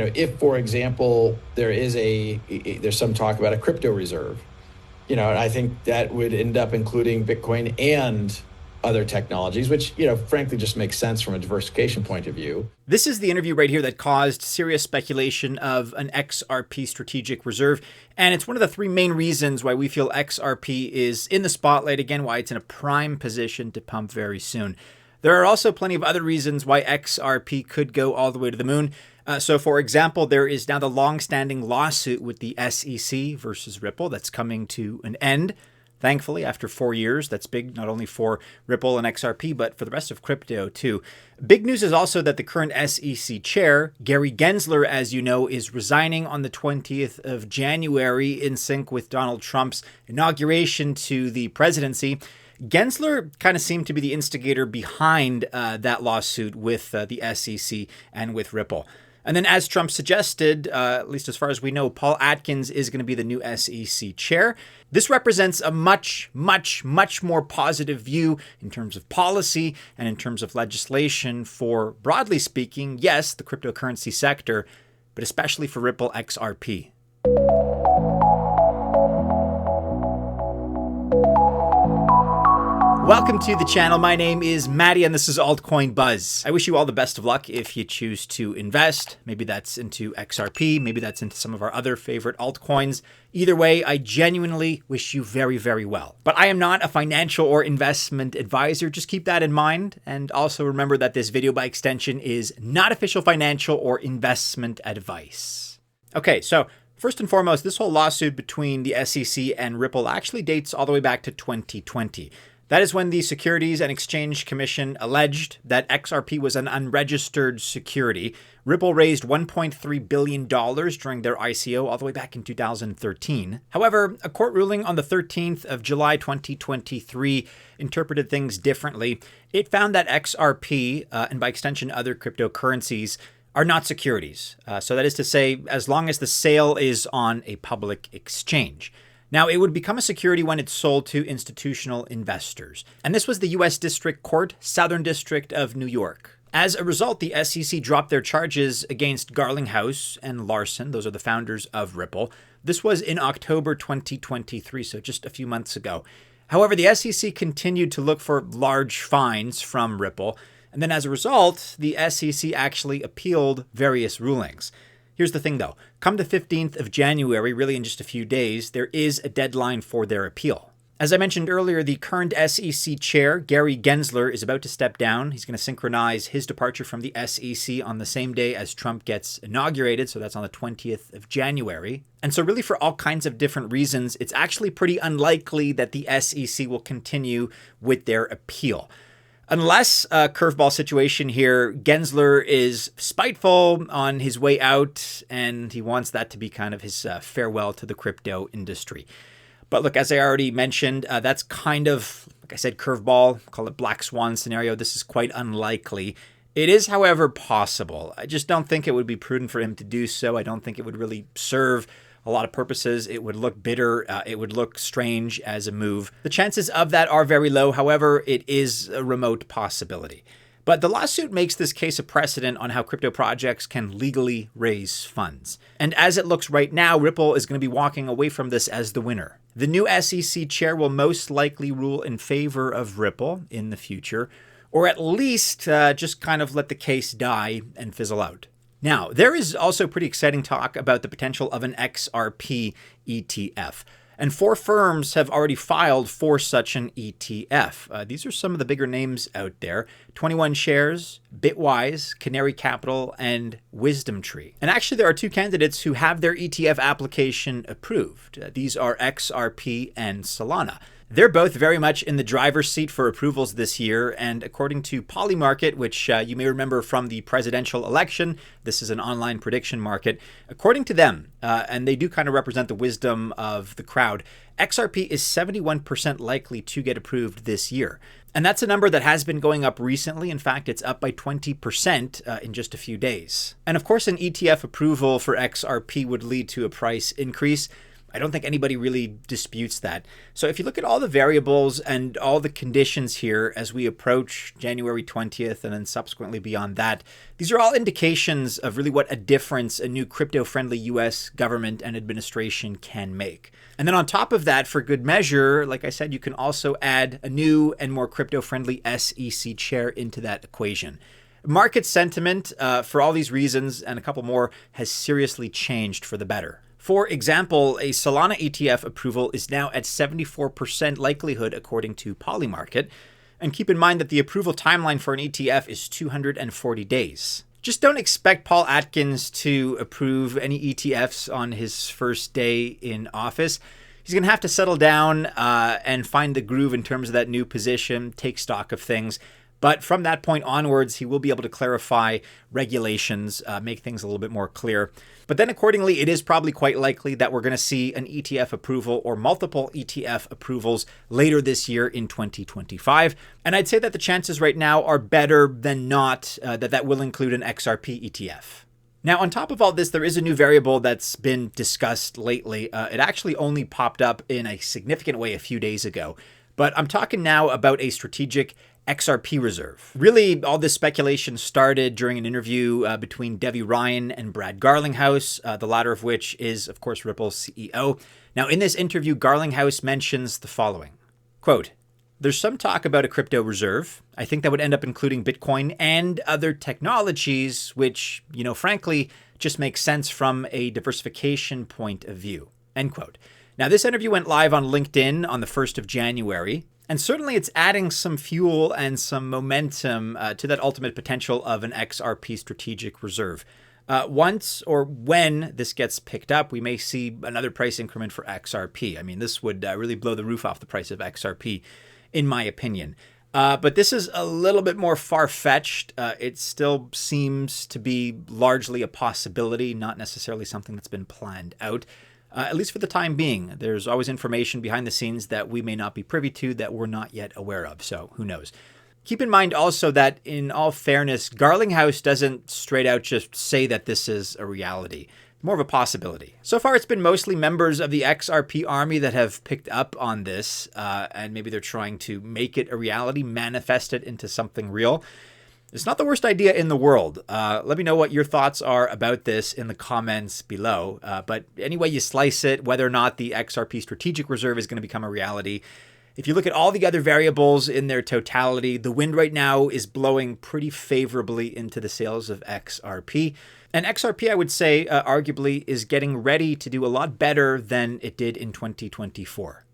if, for example, there's some talk about a crypto reserve, and I think that would end up including Bitcoin and other technologies, which, frankly, just makes sense from a diversification point of view. This is the interview right here that caused serious speculation of an XRP Strategic Reserve. And it's one of the three main reasons why we feel XRP is in the spotlight again, why it's in a prime position to pump very soon. There are also plenty of other reasons why XRP could go all the way to the moon. So, for example, there is now the long-standing lawsuit with the SEC versus Ripple that's coming to an end. Thankfully, after 4 years, that's big, not only for Ripple and XRP, but for the rest of crypto too. Big news is also that the current SEC chair, Gary Gensler, as you know, is resigning on the 20th of January in sync with Donald Trump's inauguration to the presidency. Gensler kind of seemed to be the instigator behind that lawsuit with the SEC and with Ripple. And then, as Trump suggested, at least as far as we know, Paul Atkins is going to be the new SEC chair. This represents a much, much, much more positive view in terms of policy and in terms of legislation for, broadly speaking, yes, the cryptocurrency sector, but especially for Ripple XRP. Welcome to the channel. My name is Maddie and this is Altcoin Buzz. I wish you all the best of luck if you choose to invest. Maybe that's into XRP, maybe that's into some of our other favorite altcoins. Either way, I genuinely wish you very, very well. But I am not a financial or investment advisor. Just keep that in mind. And also remember that this video by extension is not official financial or investment advice. Okay, so first and foremost, this whole lawsuit between the SEC and Ripple actually dates all the way back to 2020. That is when the Securities and Exchange Commission alleged that XRP was an unregistered security. Ripple raised $1.3 billion during their ICO all the way back in 2013. However, a court ruling on the 13th of July 2023 interpreted things differently. It found that XRP, and by extension other cryptocurrencies, are not securities. So that is to say, as long as the sale is on a public exchange. Now, it would become a security when it's sold to institutional investors. And this was the U.S. District Court, Southern District of New York. As a result, the SEC dropped their charges against Garlinghouse and Larson. Those are the founders of Ripple. This was in October 2023, so just a few months ago. However, the SEC continued to look for large fines from Ripple. And then as a result, the SEC actually appealed various rulings. Here's the thing, though. Come the 15th of January, really in just a few days, there is a deadline for their appeal. As I mentioned earlier, the current SEC chair, Gary Gensler, is about to step down. He's going to synchronize his departure from the SEC on the same day as Trump gets inaugurated, so that's on the 20th of January. And so really for all kinds of different reasons, it's actually pretty unlikely that the SEC will continue with their appeal. Unless a curveball situation here, Gensler is spiteful on his way out, and he wants that to be kind of his farewell to the crypto industry. But look, as I already mentioned, that's kind of, like I said, curveball, call it black swan scenario. This is quite unlikely. It is, however, possible. I just don't think it would be prudent for him to do so. I don't think it would really serve a lot of purposes. It would look bitter. It would look strange as a move. The chances of that are very low. However, it is a remote possibility. But the lawsuit makes this case a precedent on how crypto projects can legally raise funds. And as it looks right now, Ripple is going to be walking away from this as the winner. The new SEC chair will most likely rule in favor of Ripple in the future, or at least just kind of let the case die and fizzle out. Now, there is also pretty exciting talk about the potential of an XRP ETF. And 4 firms have already filed for such an ETF. These are some of the bigger names out there. 21 Shares, Bitwise, Canary Capital, and Wisdom Tree. And actually, there are 2 candidates who have their ETF application approved. These are XRP and Solana. They're both very much in the driver's seat for approvals this year, and according to Polymarket, which you may remember from the presidential election, this is an online prediction market, according to them, and they do kind of represent the wisdom of the crowd, XRP is 71% likely to get approved this year. And that's a number that has been going up recently. In fact, it's up by 20% in just a few days. And of course, an ETF approval for XRP would lead to a price increase. I don't think anybody really disputes that. So if you look at all the variables and all the conditions here as we approach January 20th and then subsequently beyond that, these are all indications of really what a difference a new crypto-friendly US government and administration can make. And then on top of that, for good measure, like I said, you can also add a new and more crypto-friendly SEC chair into that equation. Market sentiment, for all these reasons and a couple more, has seriously changed for the better. For example, a Solana ETF approval is now at 74% likelihood according to Polymarket. And keep in mind that the approval timeline for an ETF is 240 days. Just don't expect Paul Atkins to approve any ETFs on his first day in office. He's going to have to settle down and find the groove in terms of that new position, take stock of things. But from that point onwards, he will be able to clarify regulations, make things a little bit more clear. But then accordingly, it is probably quite likely that we're going to see an ETF approval or multiple ETF approvals later this year in 2025. And I'd say that the chances right now are better than not that will include an XRP ETF. Now, on top of all this, there is a new variable that's been discussed lately. It actually only popped up in a significant way a few days ago. But I'm talking now about a strategic XRP Reserve. Really, all this speculation started during an interview between Devi Ryan and Brad Garlinghouse, the latter of which is, of course, Ripple's CEO. Now, in this interview, Garlinghouse mentions the following, quote, "There's some talk about a crypto reserve. I think that would end up including Bitcoin and other technologies, which, frankly, just makes sense from a diversification point of view," end quote. Now, this interview went live on LinkedIn on the 1st of January. And certainly it's adding some fuel and some momentum to that ultimate potential of an XRP Strategic Reserve. Once or when this gets picked up, we may see another price increment for XRP. I mean, this would really blow the roof off the price of XRP, in my opinion. But this is a little bit more far-fetched. It still seems to be largely a possibility, not necessarily something that's been planned out. At least for the time being. There's always information behind the scenes that we may not be privy to that we're not yet aware of, so who knows. Keep in mind also that, in all fairness, Garlinghouse doesn't straight out just say that this is a reality. More of a possibility. So far, it's been mostly members of the XRP army that have picked up on this, and maybe they're trying to make it a reality, manifest it into something real. It's not the worst idea in the world. Let me know what your thoughts are about this in the comments below. But any way you slice it, whether or not the XRP Strategic Reserve is going to become a reality, if you look at all the other variables in their totality, the wind right now is blowing pretty favorably into the sales of XRP. And XRP, I would say, arguably, is getting ready to do a lot better than it did in 2024.